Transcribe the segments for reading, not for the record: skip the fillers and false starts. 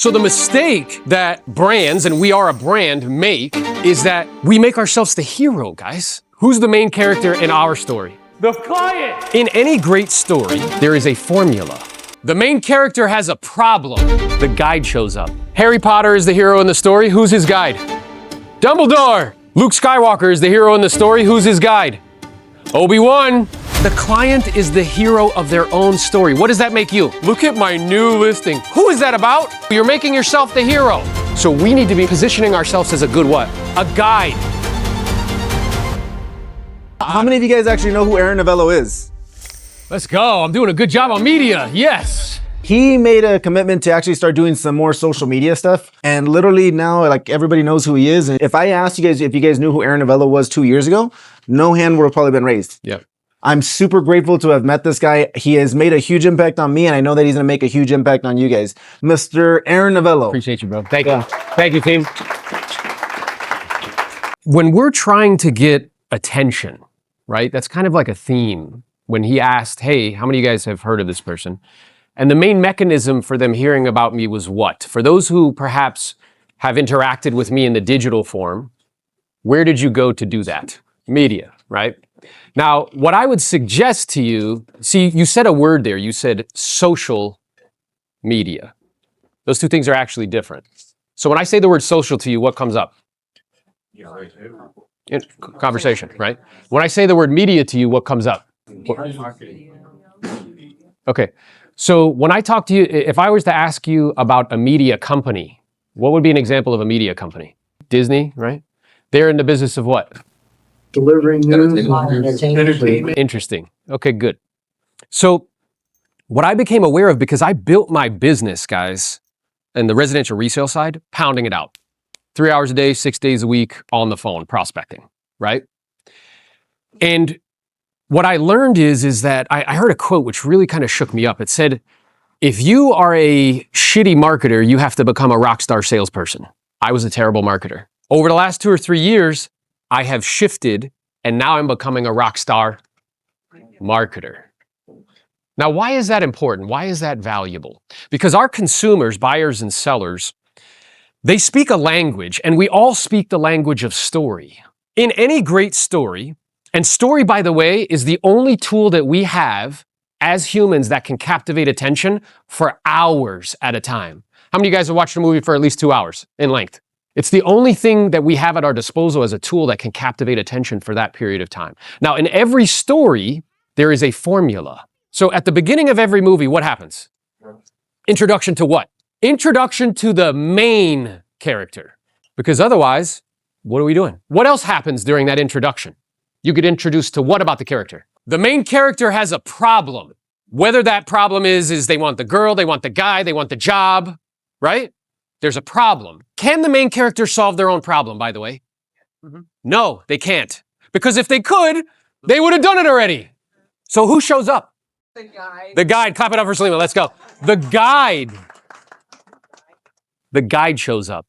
So the mistake that brands, and we are a brand, make is that we make ourselves the hero, guys. Who's the main character in our story? The client. In any great story, there is a formula. The main character has a problem. The guide shows up. Harry Potter is the hero in the story. Who's his guide? Dumbledore. Luke Skywalker is the hero in the story. Who's his guide? Obi-Wan. The client is the hero of their own story. What does that make you? Look at my new listing. Who is that about? You're making yourself the hero. So we need to be positioning ourselves as a good what? A guide. How many of you guys actually know who Aaron Novello is? Let's go. I'm doing a good job on media. Yes. He made a commitment to actually start doing some more social media stuff. And literally now, like, everybody knows who he is. And if I asked you guys if you guys knew who Aaron Novello was 2 years ago, no hand would have probably been raised. Yep. I'm super grateful to have met this guy. He has made a huge impact on me, and I know that he's going to make a huge impact on you guys. Mr. Aaron Novello. Appreciate you, bro. Thank you. Thank you, team. When we're trying to get attention, right? That's kind of like a theme. When he asked, hey, how many of you guys have heard of this person? And the main mechanism for them hearing about me was what? For those who perhaps have interacted with me in the digital form, where did you go to do that? Media, right? Now, what I would suggest to you, see, you said a word there. You said social media. Those two things are actually different. So when I say the word social to you, what comes up? Conversation, right? When I say the word media to you, what comes up? Okay. So when I talk to you, if I was to ask you about a media company, what would be an example of a media company? Disney, right? They're in the business of what? Delivering news, entertainment. Interesting. Okay, good. So what I became aware of, because I built my business, guys, in the residential resale side, pounding it out. 3 hours a day, 6 days a week, on the phone, prospecting, right? And what I learned is that I heard a quote which really kind of shook me up. It said, if you are a shitty marketer, you have to become a rock star salesperson. I was a terrible marketer. Over the last 2 or 3 years, I have shifted, and now I'm becoming a rock star marketer. Now, why is that important? Why is that valuable? Because our consumers, buyers and sellers, they speak a language, and we all speak the language of story. In any great story, and story, by the way, is the only tool that we have as humans that can captivate attention for hours at a time. How many of you guys have watched a movie for at least 2 hours in length? It's the only thing that we have at our disposal as a tool that can captivate attention for that period of time. Now, in every story, there is a formula. So at the beginning of every movie, what happens? Introduction to what? Introduction to the main character. Because otherwise, what are we doing? What else happens during that introduction? You get introduced to what about the character? The main character has a problem. Whether that problem is they want the girl, they want the guy, they want the job, right? There's a problem. Can the main character solve their own problem, by the way? No, they can't. Because if they could, they would have done it already. So who shows up? The guide. The guide. Clap it up for Selima. Let's go. The guide. The guide shows up.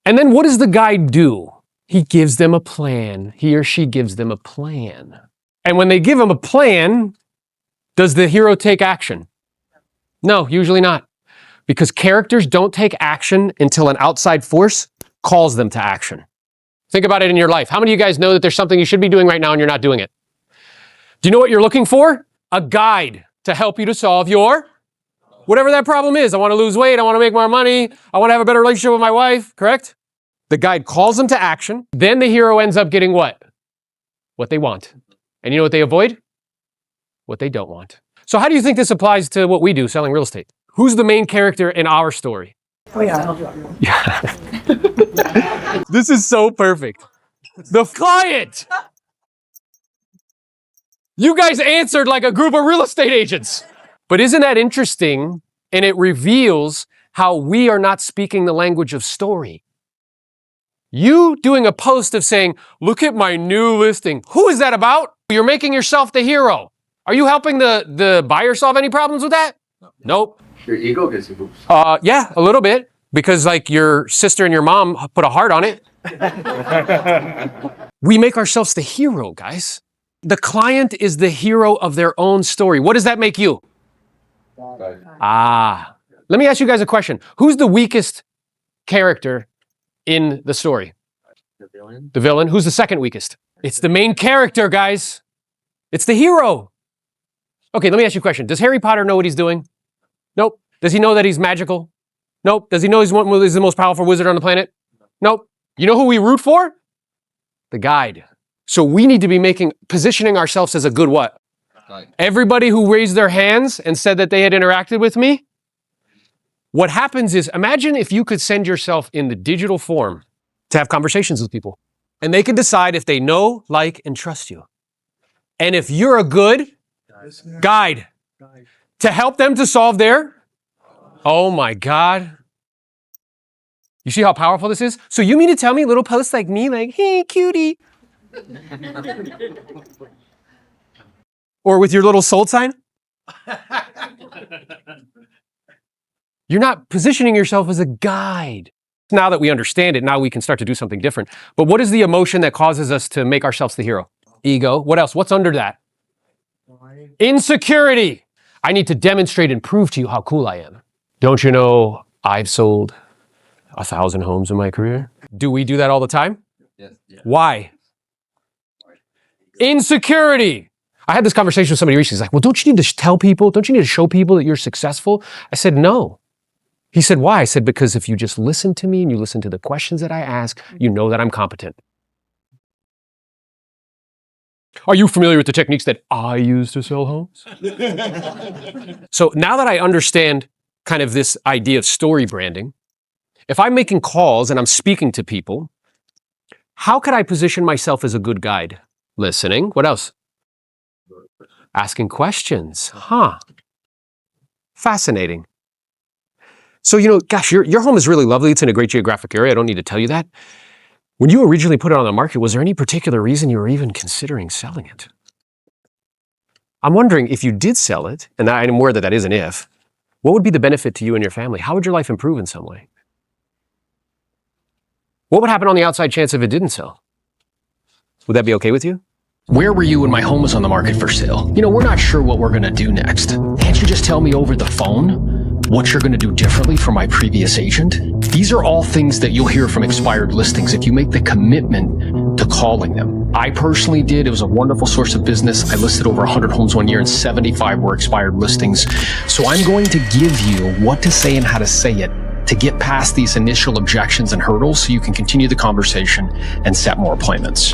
And then what does the guide do? He gives them a plan. He or she gives them a plan. And when they give him a plan, does the hero take action? No, usually not. Because characters don't take action until an outside force calls them to action. Think about it in your life. How many of you guys know that there's something you should be doing right now and you're not doing it? Do you know what you're looking for? A guide to help you to solve your, whatever that problem is. I want to lose weight. I want to make more money. I want to have a better relationship with my wife, correct? The guide calls them to action. Then the hero ends up getting what? What they want. And you know what they avoid? What they don't want. So how do you think this applies to what we do, selling real estate? Who's the main character in our story? Oh yeah. This is so perfect. The client. You guys answered like a group of real estate agents. But isn't that interesting? And it reveals how we are not speaking the language of story. You doing a post of saying, look at my new listing. Who is that about? You're making yourself the hero. Are you helping the buyer solve any problems with that? Nope. Your ego gets you boost. Yeah, a little bit. Because like your sister and your mom put a heart on it. We make ourselves the hero, guys. The client is the hero of their own story. What does that make you? Let me ask you guys a question. Who's the weakest character in the story? The villain. The villain. Who's the second weakest? It's the main character, guys. It's the hero. Okay, let me ask you a question. Does Harry Potter know what he's doing? Nope. Does he know that he's magical? Nope. Does he know he's the most powerful wizard on the planet? Nope. You know who we root for? The guide. So we need to be positioning ourselves as a good what? Guide. Everybody who raised their hands and said that they had interacted with me, what happens is, imagine if you could send yourself in the digital form to have conversations with people. And they can decide if they know, like, and trust you. And if you're a good guide to help them to solve their, oh my God. You see how powerful this is? So you mean to tell me little posts like me, like, hey, cutie. Or with your little sold sign? You're not positioning yourself as a guide. Now that we understand it, now we can start to do something different. But what is the emotion that causes us to make ourselves the hero? Ego. What else? What's under that? Insecurity. I need to demonstrate and prove to you how cool I am. Don't you know I've sold 1,000 homes in my career? Do we do that all the time? Yes. Yeah. Why? Insecurity. I had this conversation with somebody recently. He's like, well, don't you need to tell people, don't you need to show people that you're successful? I said, no. He said, why? I said, because if you just listen to me and you listen to the questions that I ask, you know that I'm competent. Are you familiar with the techniques that I use to sell homes? So now that I understand kind of this idea of story branding, if I'm making calls and I'm speaking to people, how could I position myself as a good guide? Listening. What else? Asking questions. Huh. Fascinating. So, gosh, your home is really lovely. It's in a great geographic area. I don't need to tell you that. When you originally put it on the market, was there any particular reason you were even considering selling it? I'm wondering if you did sell it, and I'm aware that is an if, what would be the benefit to you and your family? How would your life improve in some way? What would happen on the outside chance if it didn't sell? Would that be okay with you? Where were you when my home was on the market for sale? We're not sure what we're going to do next. Can't you just tell me over the phone what you're going to do differently from my previous agent? These are all things that you'll hear from expired listings if you make the commitment to calling them. I personally did. It was a wonderful source of business. I listed over 100 homes one year and 75 were expired listings. So I'm going to give you what to say and how to say it to get past these initial objections and hurdles so you can continue the conversation and set more appointments.